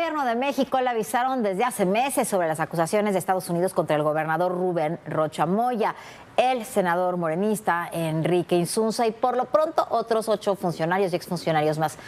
gobierno de México le avisaron desde hace meses sobre las acusaciones de Estados Unidos contra el gobernador Rubén Rocha Moya, el senador morenista Enrique Insunza y por lo pronto otros 8 funcionarios y exfuncionarios más.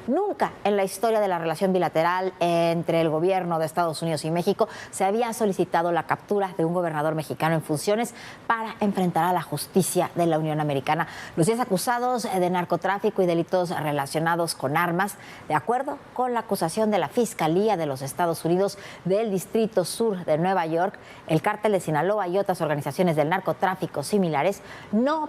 Nunca en la historia de la relación bilateral entre el gobierno de Estados Unidos y México se había solicitado la captura de un gobernador mexicano en funciones para enfrentar a la justicia de la Unión Americana. Los 10 acusados de narcotráfico y delitos relacionados con armas, de acuerdo con la acusación de la Fiscalía de los Estados Unidos del Distrito Sur de Nueva York, el cártel de Sinaloa y otras organizaciones del narcotráfico similares no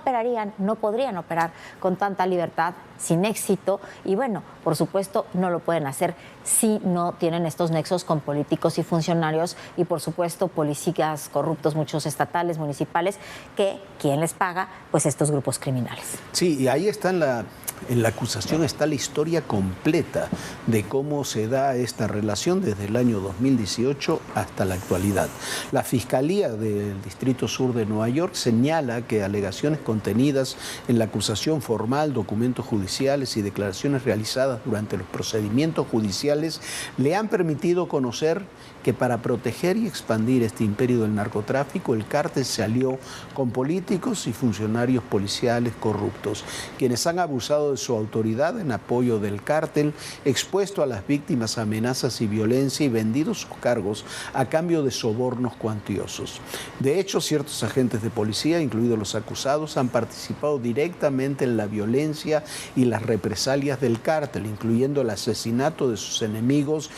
podrían operar con tanta libertad, sin éxito, y bueno, por supuesto no lo pueden hacer si no tienen estos nexos con políticos y funcionarios y por supuesto policías corruptos, muchos estatales, municipales, que ¿quién les paga? Pues estos grupos criminales. Sí, y ahí está en la acusación está la historia completa de cómo se da esta relación desde el año 2018 hasta la actualidad. La Fiscalía del Distrito Sur de Nueva York señala que alegaciones contenidas en la acusación formal, documentos judiciales y declaraciones realizadas durante los procedimientos judiciales le han permitido conocer que para proteger y expandir este imperio del narcotráfico, el cártel se alió con políticos y funcionarios policiales corruptos, quienes han abusado de su autoridad en apoyo del cártel, expuesto a las víctimas a amenazas y violencia y vendido sus cargos a cambio de sobornos cuantiosos. De hecho, ciertos agentes de policía, incluidos los acusados, han participado directamente en la violencia y las represalias del cártel, incluyendo el asesinato de sus enemigos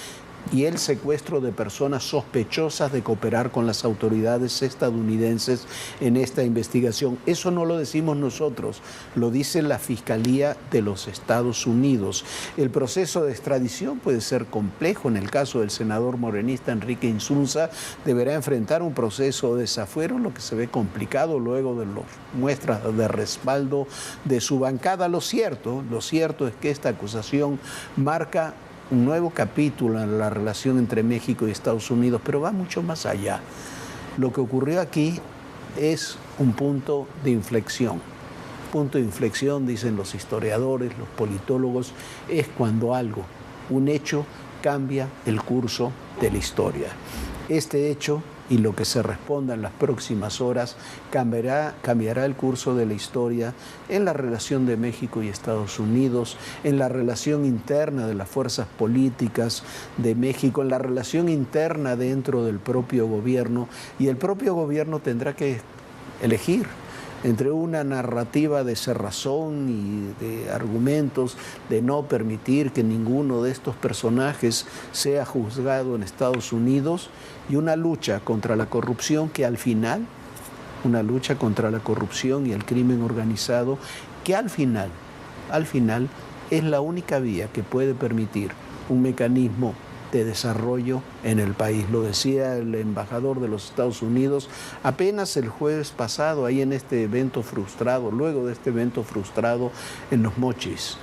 y el secuestro de personas sospechosas de cooperar con las autoridades estadounidenses en esta investigación. Eso no lo decimos nosotros, lo dice la Fiscalía de los Estados Unidos. El proceso de extradición puede ser complejo. En el caso del senador morenista Enrique Insunza, deberá enfrentar un proceso de desafuero, lo que se ve complicado luego de las muestras de respaldo de su bancada. Lo cierto es que esta acusación marca un nuevo capítulo en la relación entre México y Estados Unidos, pero va mucho más allá. Lo que ocurrió aquí es un punto de inflexión. Punto de inflexión, dicen los historiadores, los politólogos, es cuando algo, un hecho, cambia el curso de la historia. Este hecho y lo que se responda en las próximas horas cambiará el curso de la historia en la relación de México y Estados Unidos, en la relación interna de las fuerzas políticas de México, en la relación interna dentro del propio gobierno, y el propio gobierno tendrá que elegir entre una narrativa de cerrazón y de argumentos de no permitir que ninguno de estos personajes sea juzgado en Estados Unidos y una lucha contra la corrupción que al final, una lucha contra la corrupción y el crimen organizado que al final es la única vía que puede permitir un mecanismo de desarrollo en el país. Lo decía el embajador de los Estados Unidos apenas el jueves pasado, ahí en este evento frustrado, luego de este evento frustrado en Los Mochis.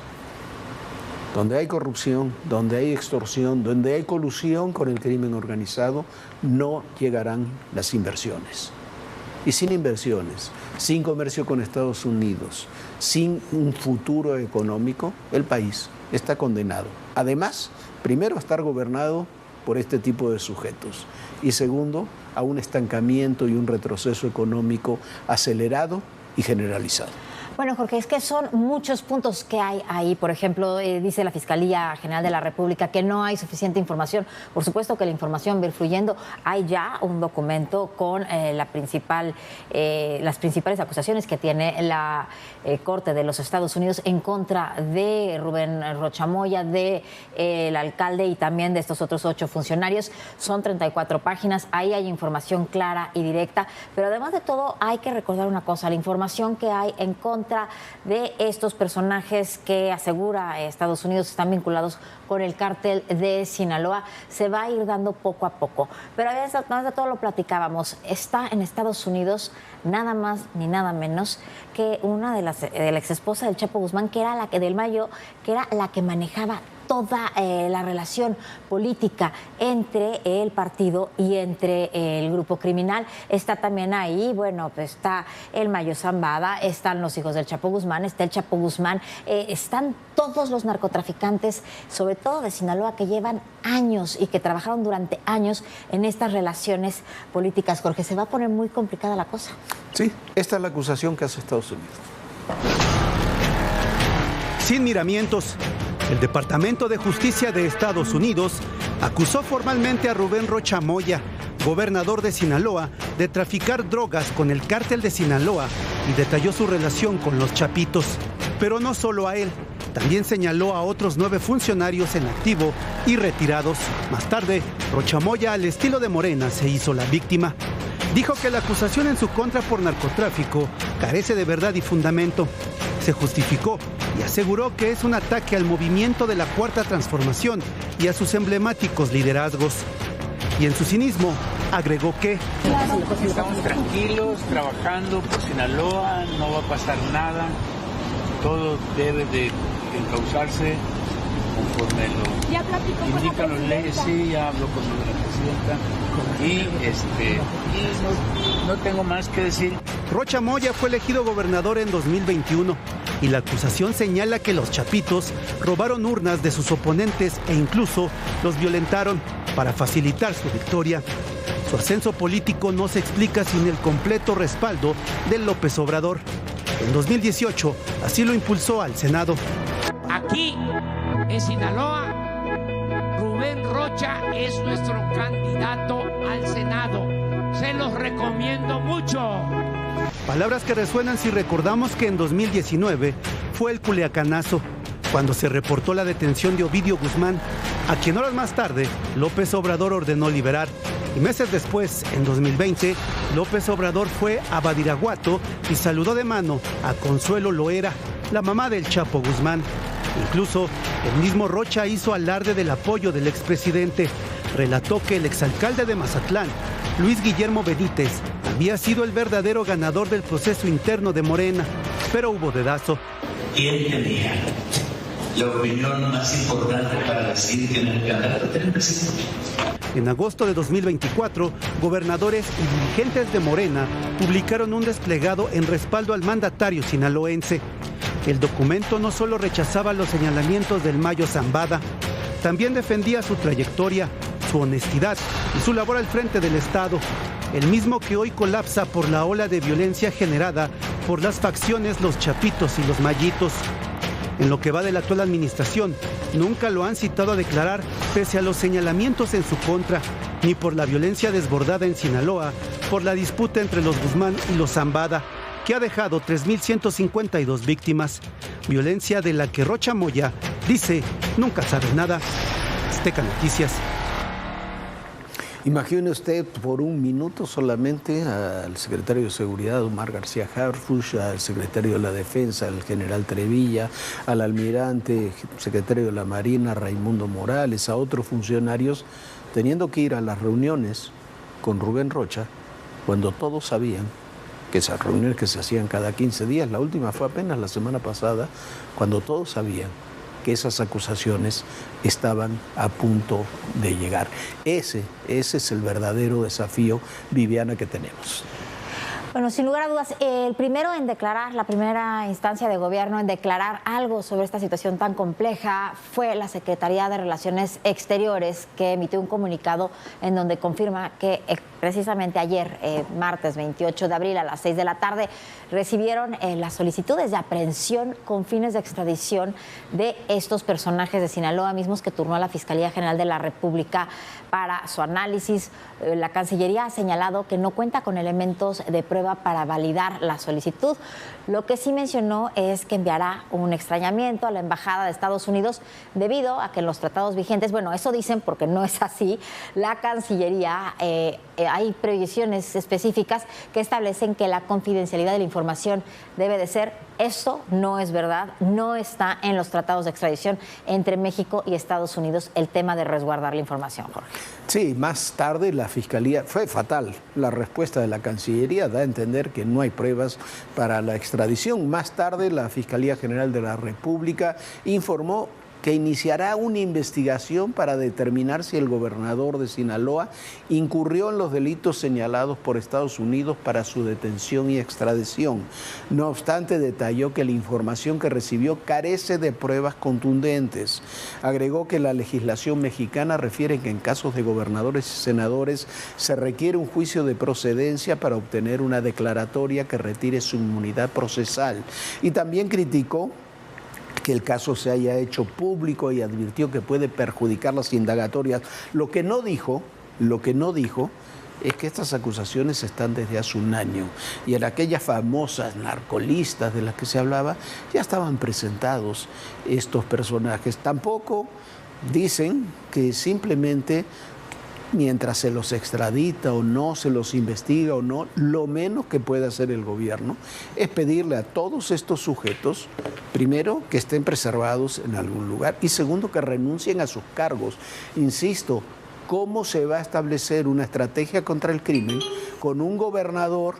Donde hay corrupción, donde hay extorsión, donde hay colusión con el crimen organizado, no llegarán las inversiones. Y sin inversiones, sin comercio con Estados Unidos, sin un futuro económico, el país está condenado. Además, primero, a estar gobernado por este tipo de sujetos y segundo, a un estancamiento y un retroceso económico acelerado y generalizado. Bueno, Jorge, es que son muchos puntos que hay ahí. Por ejemplo, dice la Fiscalía General de la República que no hay suficiente información. Por supuesto que la información va a ir fluyendo. Hay ya un documento con las principales acusaciones que tiene la Corte de los Estados Unidos en contra de Rubén Rocha Moya, del alcalde y también de estos otros 8 funcionarios. Son 34 páginas. Ahí hay información clara y directa. Pero además de todo, hay que recordar una cosa. La información que hay en contra de estos personajes que asegura Estados Unidos están vinculados con el cártel de Sinaloa se va a ir dando poco a poco. Pero además de todo lo platicábamos, está en Estados Unidos nada más ni nada menos que una de la ex esposa del Chapo Guzmán, que era la que del Mayo, que era la que manejaba toda la relación política entre el partido y entre el grupo criminal. Está también ahí, bueno, pues está el Mayo Zambada, están los hijos del Chapo Guzmán, está el Chapo Guzmán, están todos los narcotraficantes, sobre todo de Sinaloa, que llevan años y que trabajaron durante años en estas relaciones políticas. Jorge, se va a poner muy complicada la cosa. Sí, esta es la acusación que hace Estados Unidos. Sin miramientos, el Departamento de Justicia de Estados Unidos acusó formalmente a Rubén Rocha Moya, gobernador de Sinaloa, de traficar drogas con el cártel de Sinaloa y detalló su relación con los Chapitos. Pero no solo a él, también señaló a otros 9 funcionarios en activo y retirados. Más tarde, Rocha Moya, al estilo de Morena, se hizo la víctima. Dijo que la acusación en su contra por narcotráfico carece de verdad y fundamento. Se justificó y aseguró que es un ataque al movimiento de la Cuarta Transformación y a sus emblemáticos liderazgos. Y en su cinismo agregó que estamos tranquilos, trabajando por Sinaloa, no va a pasar nada, todo debe de encauzarse conforme lo indican las leyes. Sí, ya hablo con la presidenta y no tengo más que decir. Rocha Moya fue elegido gobernador en 2021 y la acusación señala que los Chapitos robaron urnas de sus oponentes e incluso los violentaron para facilitar su victoria. Su ascenso político no se explica sin el completo respaldo de López Obrador. En 2018 así lo impulsó al Senado. Aquí, en Sinaloa, Rubén Rocha es nuestro candidato al Senado. Se los recomiendo mucho. Palabras que resuenan si recordamos que en 2019 fue el Culiacanazo, cuando se reportó la detención de Ovidio Guzmán, a quien horas más tarde López Obrador ordenó liberar. Y meses después, en 2020, López Obrador fue a Badiraguato y saludó de mano a Consuelo Loera, la mamá del Chapo Guzmán. Incluso el mismo Rocha hizo alarde del apoyo del expresidente. Relató que el exalcalde de Mazatlán, Luis Guillermo Benítez, había sido el verdadero ganador del proceso interno de Morena, pero hubo dedazo. ¿Quién tenía la opinión más importante para decidir quién era el candidato del presidente? En agosto de 2024, gobernadores y dirigentes de Morena publicaron un desplegado en respaldo al mandatario sinaloense. El documento no solo rechazaba los señalamientos del Mayo Zambada, también defendía su trayectoria, su honestidad y su labor al frente del Estado, el mismo que hoy colapsa por la ola de violencia generada por las facciones Los Chapitos y Los Mayitos. En lo que va de la actual administración, nunca lo han citado a declarar pese a los señalamientos en su contra, ni por la violencia desbordada en Sinaloa, por la disputa entre los Guzmán y los Zambada, que ha dejado 3.152 víctimas. Violencia de la que Rocha Moya dice nunca sabe nada. Azteca Noticias. Imagine usted por un minuto solamente al secretario de Seguridad, Omar García Harfuch, al secretario de la Defensa, el general Trevilla, al almirante, secretario de la Marina, Raimundo Morales, a otros funcionarios, teniendo que ir a las reuniones con Rubén Rocha, cuando todos sabían que esas reuniones que se hacían cada 15 días, la última fue apenas la semana pasada, cuando todos sabían que esas acusaciones estaban a punto de llegar. Ese es el verdadero desafío, Viviana, que tenemos. Bueno, sin lugar a dudas, el primero en declarar, la primera instancia de gobierno en declarar algo sobre esta situación tan compleja fue la Secretaría de Relaciones Exteriores, que emitió un comunicado en donde confirma que precisamente ayer, martes 28 de abril a las 6 de la tarde, recibieron las solicitudes de aprehensión con fines de extradición de estos personajes de Sinaloa mismos que turnó a la Fiscalía General de la República para su análisis. La Cancillería ha señalado que no cuenta con elementos de prueba para validar la solicitud. Lo que sí mencionó es que enviará un extrañamiento a la Embajada de Estados Unidos debido a que en los tratados vigentes, bueno, eso dicen porque no es así, la Cancillería, hay previsiones específicas que establecen que la confidencialidad de la información debe de ser. Esto no es verdad, no está en los tratados de extradición entre México y Estados Unidos el tema de resguardar la información, Jorge. Sí, más tarde la Fiscalía, fue fatal, la respuesta de la Cancillería da a entender que no hay pruebas para la extradición. Más tarde la Fiscalía General de la República informó que iniciará una investigación para determinar si el gobernador de Sinaloa incurrió en los delitos señalados por Estados Unidos para su detención y extradición. No obstante, detalló que la información que recibió carece de pruebas contundentes. Agregó que la legislación mexicana refiere que en casos de gobernadores y senadores se requiere un juicio de procedencia para obtener una declaratoria que retire su inmunidad procesal. Y también criticó que el caso se haya hecho público y advirtió que puede perjudicar las indagatorias. Lo que no dijo es que estas acusaciones están desde hace un año y en aquellas famosas narcolistas de las que se hablaba ya estaban presentados estos personajes. Tampoco dicen que simplemente mientras se los extradita o no, se los investiga o no, lo menos que puede hacer el gobierno es pedirle a todos estos sujetos, primero, que estén preservados en algún lugar y segundo, que renuncien a sus cargos. Insisto, ¿cómo se va a establecer una estrategia contra el crimen con un gobernador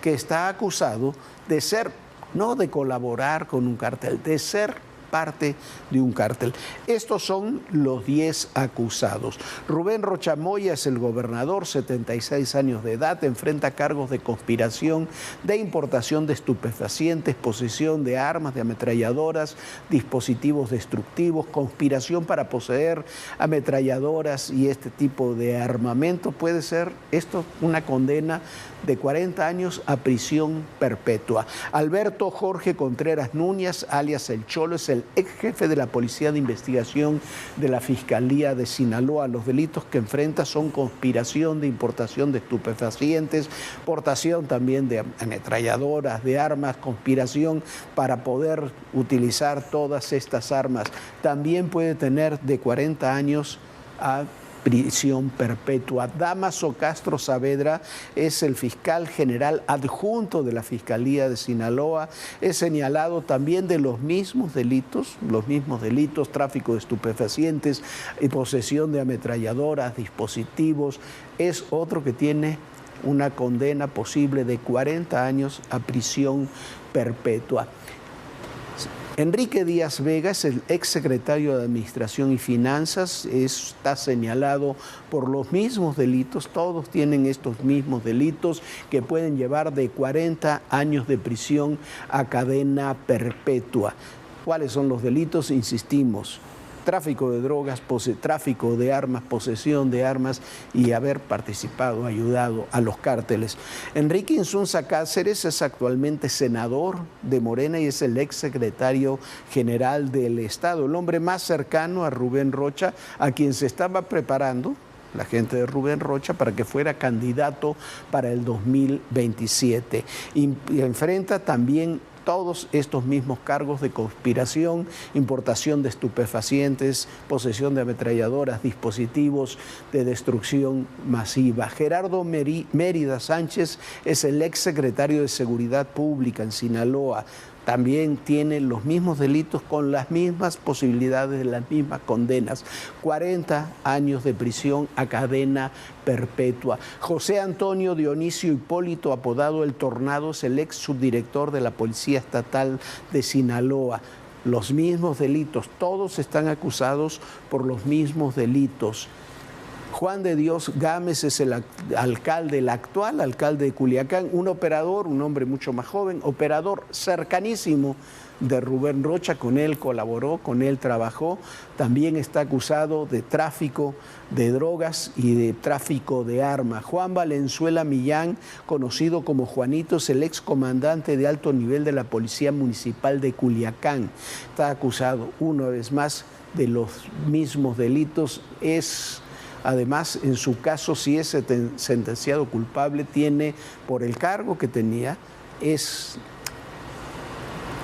que está acusado de ser, no de colaborar con un cártel, de ser parte de un cártel? Estos son los 10 acusados. Rubén Rocha Moya es el gobernador, 76 años de edad, enfrenta cargos de conspiración, de importación de estupefacientes, posesión de armas, de ametralladoras, dispositivos destructivos, conspiración para poseer ametralladoras y este tipo de armamento. Puede ser esto una condena de 40 años a prisión perpetua. Alberto Jorge Contreras Núñez, alias El Cholo, es el ex jefe de la Policía de Investigación de la Fiscalía de Sinaloa. Los delitos que enfrenta son conspiración de importación de estupefacientes, portación también de ametralladoras, de armas, conspiración para poder utilizar todas estas armas. También puede tener de 40 años a prisión perpetua. Damaso Castro Saavedra es el fiscal general adjunto de la Fiscalía de Sinaloa. Es señalado también de los mismos delitos, tráfico de estupefacientes y posesión de ametralladoras, dispositivos. Es otro que tiene una condena posible de 40 años a prisión perpetua. Enrique Díaz Vega es el exsecretario de Administración y Finanzas, está señalado por los mismos delitos, todos tienen estos mismos delitos que pueden llevar de 40 años de prisión a cadena perpetua. ¿Cuáles son los delitos? Insistimos: tráfico de drogas, tráfico de armas, posesión de armas y haber participado, ayudado a los cárteles. Enrique Insunza Cáceres es actualmente senador de Morena y es el exsecretario general del Estado, el hombre más cercano a Rubén Rocha, a quien se estaba preparando la gente de Rubén Rocha para que fuera candidato para el 2027. Y enfrenta también todos estos mismos cargos de conspiración, importación de estupefacientes, posesión de ametralladoras, dispositivos de destrucción masiva. Gerardo Mérida Sánchez es el exsecretario de Seguridad Pública en Sinaloa. También tiene los mismos delitos con las mismas posibilidades, las mismas condenas. 40 años de prisión a cadena perpetua. José Antonio Dionisio Hipólito, apodado El Tornado, es el ex subdirector de la Policía Estatal de Sinaloa. Los mismos delitos, todos están acusados por los mismos delitos. Juan de Dios Gámez es el alcalde, el actual alcalde de Culiacán, un operador, un hombre mucho más joven, operador cercanísimo de Rubén Rocha, con él colaboró, con él trabajó, también está acusado de tráfico de drogas y de tráfico de armas. Juan Valenzuela Millán, conocido como Juanito, es el excomandante de alto nivel de la Policía Municipal de Culiacán. Está acusado una vez más de los mismos delitos. Además, en su caso, si es sentenciado culpable, tiene, por el cargo que tenía, es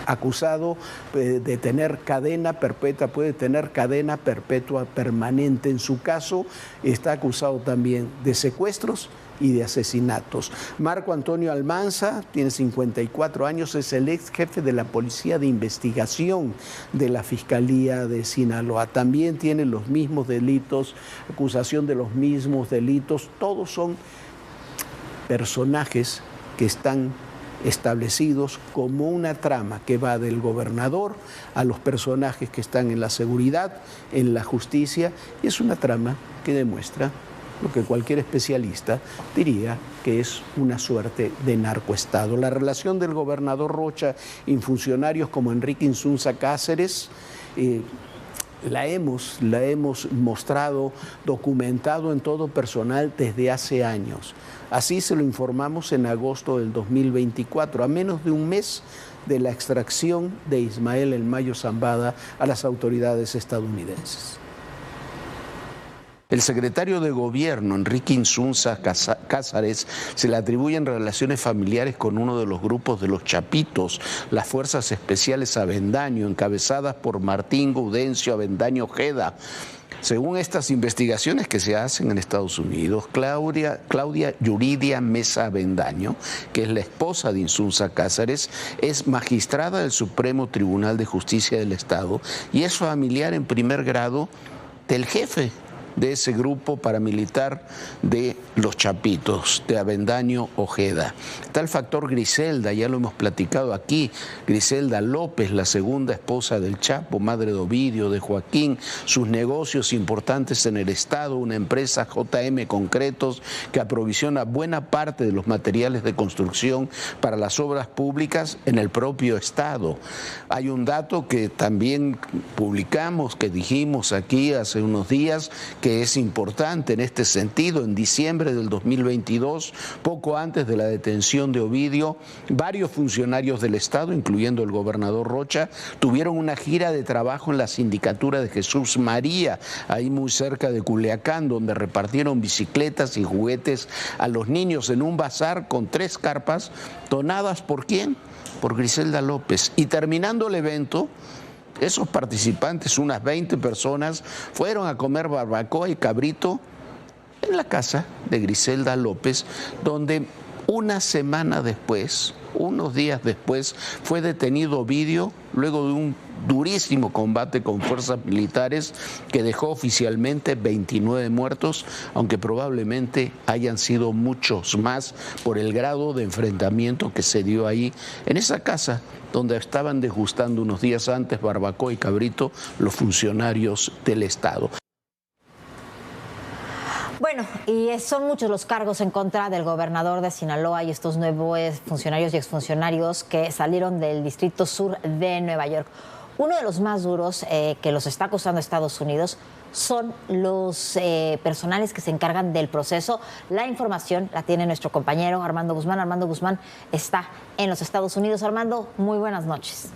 acusado de tener cadena perpetua, puede tener cadena perpetua permanente. En su caso, está acusado también de secuestros y de asesinatos. Marco Antonio Almanza tiene 54 años, es el ex jefe de la Policía de Investigación de la Fiscalía de Sinaloa. También tiene los mismos delitos, acusación de los mismos delitos. Todos son personajes que están establecidos como una trama que va del gobernador a los personajes que están en la seguridad, en la justicia, y es una trama que demuestra lo que cualquier especialista diría que es una suerte de narcoestado. La relación del gobernador Rocha y funcionarios como Enrique Insunza Cáceres la hemos mostrado, documentado en todo personal desde hace años. Así se lo informamos en agosto del 2024, a menos de un mes de la extracción de Ismael El Mayo Zambada a las autoridades estadounidenses. El secretario de Gobierno, Enrique Insunza Cáceres, se le atribuyen relaciones familiares con uno de los grupos de los Chapitos, las Fuerzas Especiales Avendaño, encabezadas por Martín Gaudencio Avendaño Ojeda. Según estas investigaciones que se hacen en Estados Unidos, Claudia Yuridia Mesa Avendaño, que es la esposa de Insunza Cáceres, es magistrada del Supremo Tribunal de Justicia del Estado y es familiar en primer grado del jefe de ese grupo paramilitar de los Chapitos, de Avendaño Ojeda. Está el factor Griselda, ya lo hemos platicado aquí, Griselda López, la segunda esposa del Chapo, madre de Ovidio, de Joaquín, sus negocios importantes en el Estado, una empresa JM Concretos que aprovisiona buena parte de los materiales de construcción para las obras públicas en el propio Estado. Hay un dato que también publicamos, que dijimos aquí hace unos días, que es importante en este sentido. En diciembre del 2022, poco antes de la detención de Ovidio, varios funcionarios del Estado, incluyendo el gobernador Rocha, tuvieron una gira de trabajo en la sindicatura de Jesús María, ahí muy cerca de Culiacán, donde repartieron bicicletas y juguetes a los niños en un bazar con 3 carpas donadas ¿por quién? Por Griselda López. Y terminando el evento, esos participantes, unas 20 personas, fueron a comer barbacoa y cabrito en la casa de Griselda López, donde una semana después, unos días después, fue detenido Ovidio luego de un durísimo combate con fuerzas militares que dejó oficialmente 29 muertos, aunque probablemente hayan sido muchos más por el grado de enfrentamiento que se dio ahí en esa casa donde estaban degustando unos días antes barbacoa y cabrito los funcionarios del Estado. Bueno, y son muchos los cargos en contra del gobernador de Sinaloa y estos nuevos funcionarios y exfuncionarios que salieron del Distrito Sur de Nueva York. Uno de los más duros que los está acusando Estados Unidos son los personales que se encargan del proceso. La información la tiene nuestro compañero Armando Guzmán. Armando Guzmán está en los Estados Unidos. Armando, muy buenas noches.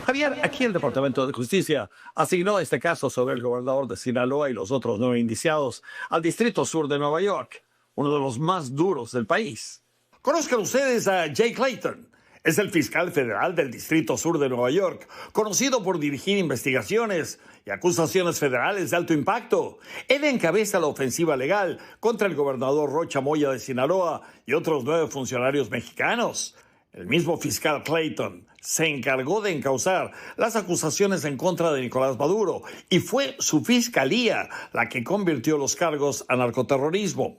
Javier, aquí el Departamento de Justicia asignó este caso sobre el gobernador de Sinaloa y los otros 9 indiciados al Distrito Sur de Nueva York, uno de los más duros del país. Conozcan ustedes a Jay Clayton. Es el fiscal federal del Distrito Sur de Nueva York, conocido por dirigir investigaciones y acusaciones federales de alto impacto. Él encabeza la ofensiva legal contra el gobernador Rocha Moya de Sinaloa y otros 9 funcionarios mexicanos. El mismo fiscal Clayton se encargó de encauzar las acusaciones en contra de Nicolás Maduro y fue su fiscalía la que convirtió los cargos a narcoterrorismo.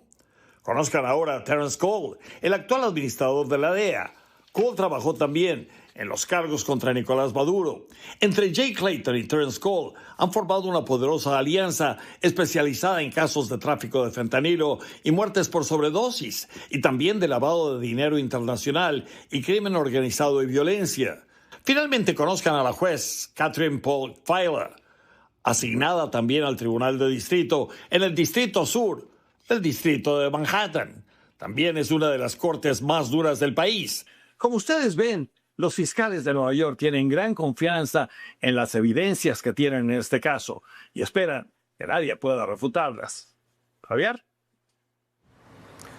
Conozcan ahora a Terence Cole, el actual administrador de la DEA. Cole trabajó también en los cargos contra Nicolás Maduro. Entre Jay Clayton y Terence Cole han formado una poderosa alianza especializada en casos de tráfico de fentanilo y muertes por sobredosis, y también de lavado de dinero internacional y crimen organizado y violencia. Finalmente conozcan a la juez Catherine Paul Filer, asignada también al Tribunal de Distrito en el Distrito Sur del Distrito de Manhattan. También es una de las cortes más duras del país. Como ustedes ven, los fiscales de Nueva York tienen gran confianza en las evidencias que tienen en este caso y esperan que nadie pueda refutarlas. Javier.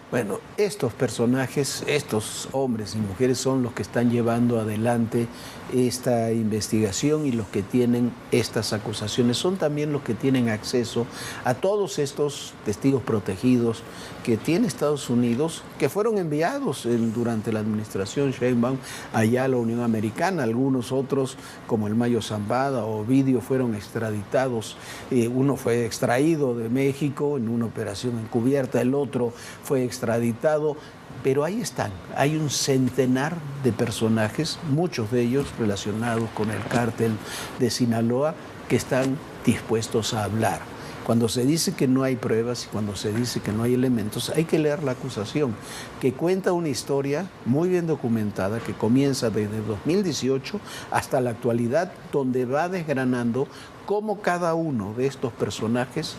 Bueno, estos personajes, estos hombres y mujeres son los que están llevando adelante esta investigación y los que tienen estas acusaciones. Son también los que tienen acceso a todos estos testigos protegidos que tiene Estados Unidos, que fueron enviados durante la administración Sheinbaum allá a la Unión Americana. Algunos otros, como el Mayo Zambada o Ovidio, fueron extraditados. Uno fue extraído de México en una operación encubierta, el otro fue extraditado Pero ahí están, hay un centenar de personajes, muchos de ellos relacionados con el cártel de Sinaloa, que están dispuestos a hablar. Cuando se dice que no hay pruebas y cuando se dice que no hay elementos, hay que leer la acusación, que cuenta una historia muy bien documentada, que comienza desde 2018 hasta la actualidad, donde va desgranando cómo cada uno de estos personajes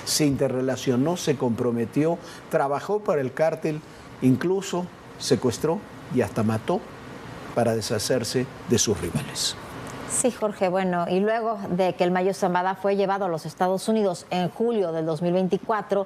se interrelacionó, se comprometió, trabajó para el cártel, incluso secuestró y hasta mató para deshacerse de sus rivales. Sí, Jorge, bueno, y luego de que el Mayo Zambada fue llevado a los Estados Unidos en julio del 2024,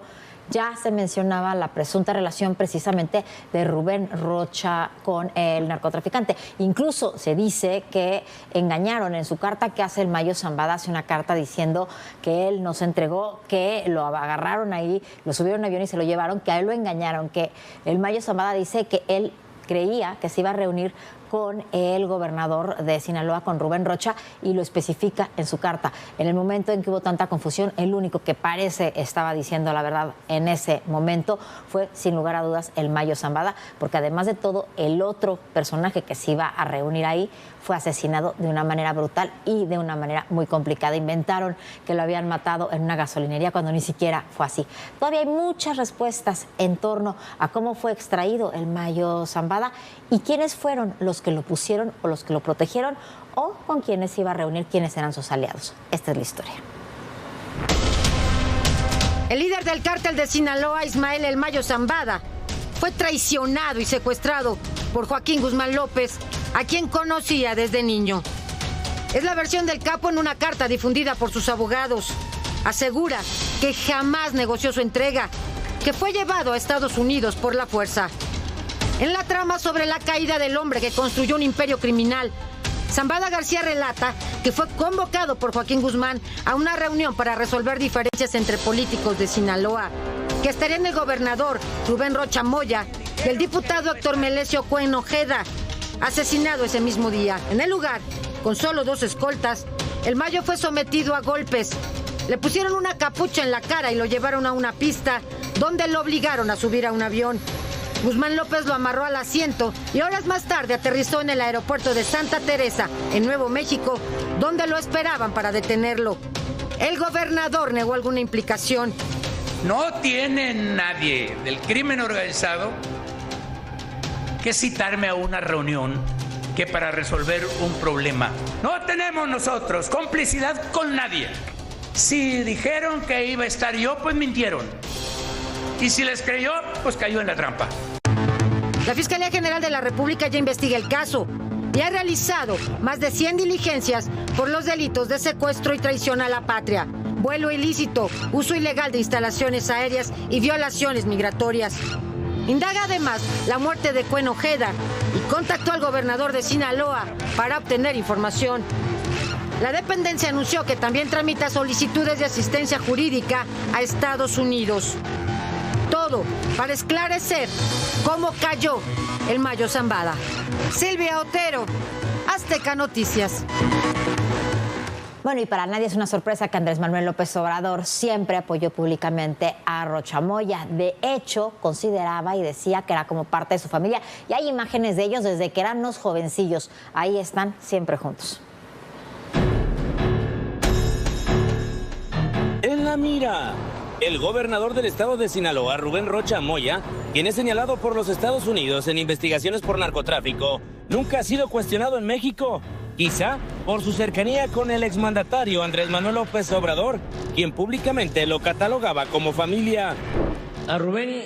ya se mencionaba la presunta relación precisamente de Rubén Rocha con el narcotraficante. Incluso se dice que engañaron en su carta que hace el Mayo Zambada, hace una carta diciendo que él no se entregó, que lo agarraron ahí, lo subieron a un avión y se lo llevaron, que a él lo engañaron, que el Mayo Zambada dice que él creía que se iba a reunir con el gobernador de Sinaloa, con Rubén Rocha, y lo especifica en su carta. En el momento en que hubo tanta confusión, el único que parece estaba diciendo la verdad en ese momento fue, sin lugar a dudas, el Mayo Zambada, porque además de todo, el otro personaje que se iba a reunir ahí fue asesinado de una manera brutal y de una manera muy complicada. Inventaron que lo habían matado en una gasolinería cuando ni siquiera fue así. Todavía hay muchas respuestas en torno a cómo fue extraído el Mayo Zambada y quiénes fueron los que lo pusieron o los que lo protegieron o con quienes se iba a reunir, quiénes eran sus aliados. Esta es la historia. El líder del cártel de Sinaloa, Ismael El Mayo Zambada, fue traicionado y secuestrado por Joaquín Guzmán López, a quien conocía desde niño. Es la versión del capo en una carta difundida por sus abogados. Asegura que jamás negoció su entrega, que fue llevado a Estados Unidos por la fuerza. En la trama sobre la caída del hombre que construyó un imperio criminal, Zambada García relata que fue convocado por Joaquín Guzmán a una reunión para resolver diferencias entre políticos de Sinaloa, que estarían el gobernador Rubén Rocha Moya y el diputado Héctor Melesio Cuen Ojeda, asesinado ese mismo día. En el lugar, con solo 2 escoltas, el Mayo fue sometido a golpes. Le pusieron una capucha en la cara y lo llevaron a una pista donde lo obligaron a subir a un avión. Guzmán López lo amarró al asiento y horas más tarde aterrizó en el aeropuerto de Santa Teresa, en Nuevo México, donde lo esperaban para detenerlo. El gobernador negó alguna implicación. No tiene nadie del crimen organizado que citarme a una reunión que para resolver un problema. No tenemos nosotros complicidad con nadie. Si dijeron que iba a estar yo, pues mintieron. Y si les creyó, pues cayó en la trampa. La Fiscalía General de la República ya investiga el caso y ha realizado más de 100 diligencias por los delitos de secuestro y traición a la patria, vuelo ilícito, uso ilegal de instalaciones aéreas y violaciones migratorias. Indaga además la muerte de Cuen Ojeda y contactó al gobernador de Sinaloa para obtener información. La dependencia anunció que también tramita solicitudes de asistencia jurídica a Estados Unidos. Todo para esclarecer cómo cayó el Mayo Zambada. Silvia Otero, Azteca Noticias. Bueno, y para nadie es una sorpresa que Andrés Manuel López Obrador siempre apoyó públicamente a Rocha Moya. De hecho, consideraba y decía que era como parte de su familia. Y hay imágenes de ellos desde que eran unos jovencillos. Ahí están, siempre juntos. En la mira, el gobernador del estado de Sinaloa, Rubén Rocha Moya, quien es señalado por los Estados Unidos en investigaciones por narcotráfico, nunca ha sido cuestionado en México. Quizá por su cercanía con el exmandatario Andrés Manuel López Obrador, quien públicamente lo catalogaba como familia. A Rubén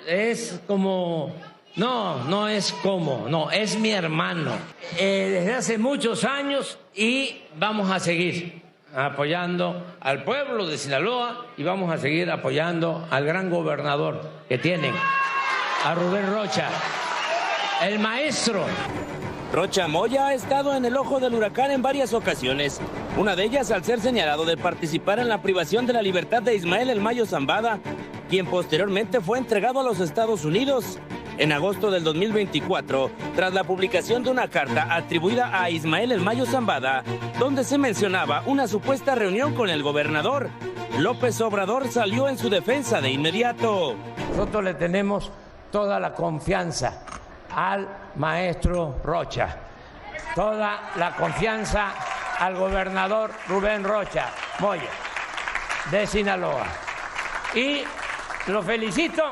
es como... No es mi hermano. Desde hace muchos años y vamos a seguir apoyando al pueblo de Sinaloa y vamos a seguir apoyando al gran gobernador que tienen, a Rubén Rocha, el maestro. Rocha Moya ha estado en el ojo del huracán en varias ocasiones, una de ellas al ser señalado de participar en la privación de la libertad de Ismael El Mayo Zambada, quien posteriormente fue entregado a los Estados Unidos. En agosto del 2024, tras la publicación de una carta atribuida a Ismael El Mayo Zambada, donde se mencionaba una supuesta reunión con el gobernador, López Obrador salió en su defensa de inmediato. Nosotros le tenemos toda la confianza al maestro Rocha, toda la confianza al gobernador Rubén Rocha Moya de Sinaloa. Y lo felicito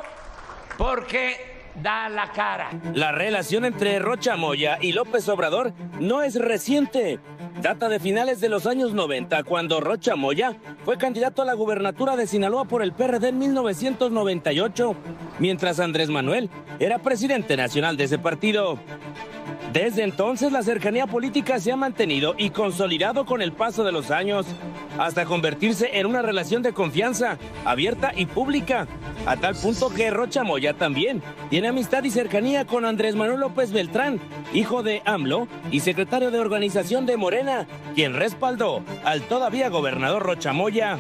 porque da la cara. La relación entre Rocha Moya y López Obrador no es reciente. Data de finales de los años 90, cuando Rocha Moya fue candidato a la gubernatura de Sinaloa por el PRD en 1998, mientras Andrés Manuel era presidente nacional de ese partido. Desde entonces, la cercanía política se ha mantenido y consolidado con el paso de los años, hasta convertirse en una relación de confianza, abierta y pública, a tal punto que Rocha Moya también tiene amistad y cercanía con Andrés Manuel López Beltrán, hijo de AMLO y secretario de organización de Morena, quien respaldó al todavía gobernador Rocha Moya.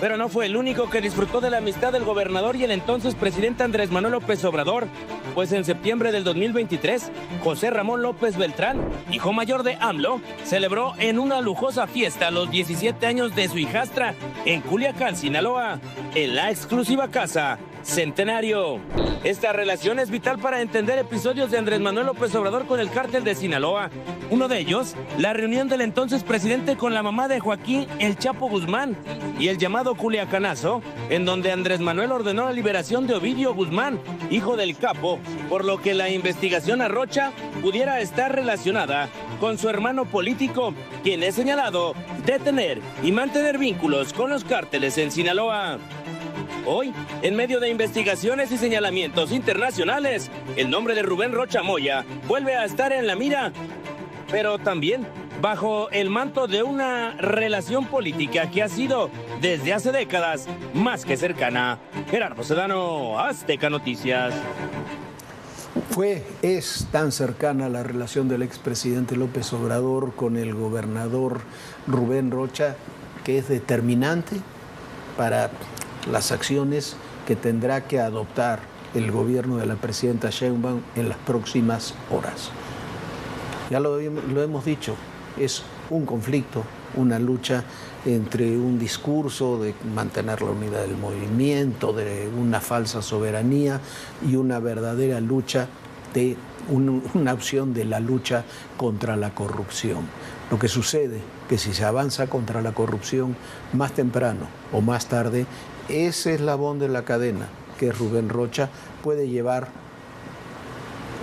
Pero no fue el único que disfrutó de la amistad del gobernador y el entonces presidente Andrés Manuel López Obrador, pues en septiembre del 2023, José Ramón López Beltrán, hijo mayor de AMLO, celebró en una lujosa fiesta los 17 años de su hijastra en Culiacán, Sinaloa, en la exclusiva casa Centenario. Esta relación es vital para entender episodios de Andrés Manuel López Obrador con el cártel de Sinaloa. Uno de ellos, la reunión del entonces presidente con la mamá de Joaquín El Chapo Guzmán y el llamado Culiacanazo, en donde Andrés Manuel ordenó la liberación de Ovidio Guzmán, hijo del Capo, por lo que la investigación a Rocha pudiera estar relacionada con su hermano político, quien es señalado de tener y mantener vínculos con los cárteles en Sinaloa. Hoy, en medio de investigaciones y señalamientos internacionales, el nombre de Rubén Rocha Moya vuelve a estar en la mira, pero también bajo el manto de una relación política que ha sido, desde hace décadas, más que cercana. Gerardo Sedano, Azteca Noticias. Es tan cercana la relación del expresidente López Obrador con el gobernador Rubén Rocha que es determinante para las acciones que tendrá que adoptar el gobierno de la presidenta Sheinbaum en las próximas horas. Ya lo hemos dicho, es un conflicto, una lucha entre un discurso de mantener la unidad del movimiento, de una falsa soberanía y una verdadera lucha de una opción de la lucha contra la corrupción. Lo que sucede que si se avanza contra la corrupción más temprano o más tarde, ese eslabón de la cadena, que es Rubén Rocha, puede llevar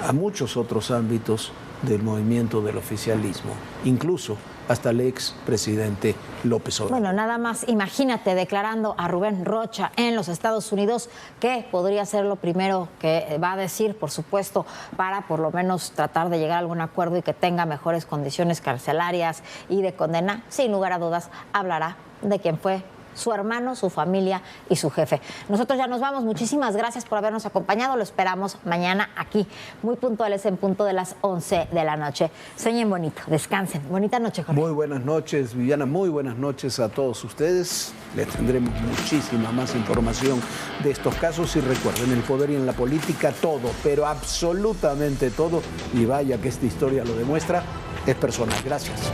a muchos otros ámbitos del movimiento del oficialismo, incluso hasta el expresidente López Obrador. Bueno, nada más imagínate declarando a Rubén Rocha en los Estados Unidos, que podría ser lo primero que va a decir, por supuesto, para por lo menos tratar de llegar a algún acuerdo y que tenga mejores condiciones carcelarias y de condena. Sin lugar a dudas, hablará de quién fue su hermano, su familia y su jefe. Nosotros ya nos vamos. Muchísimas gracias por habernos acompañado. Lo esperamos mañana aquí, muy puntuales, en punto de las 11 de la noche. Sueñen bonito, descansen. Bonita noche, Jorge. Muy buenas noches, Viviana. Muy buenas noches a todos ustedes. Les tendremos muchísima más información de estos casos. Y recuerden, el poder y en la política, todo, pero absolutamente todo, y vaya que esta historia lo demuestra, es personal. Gracias.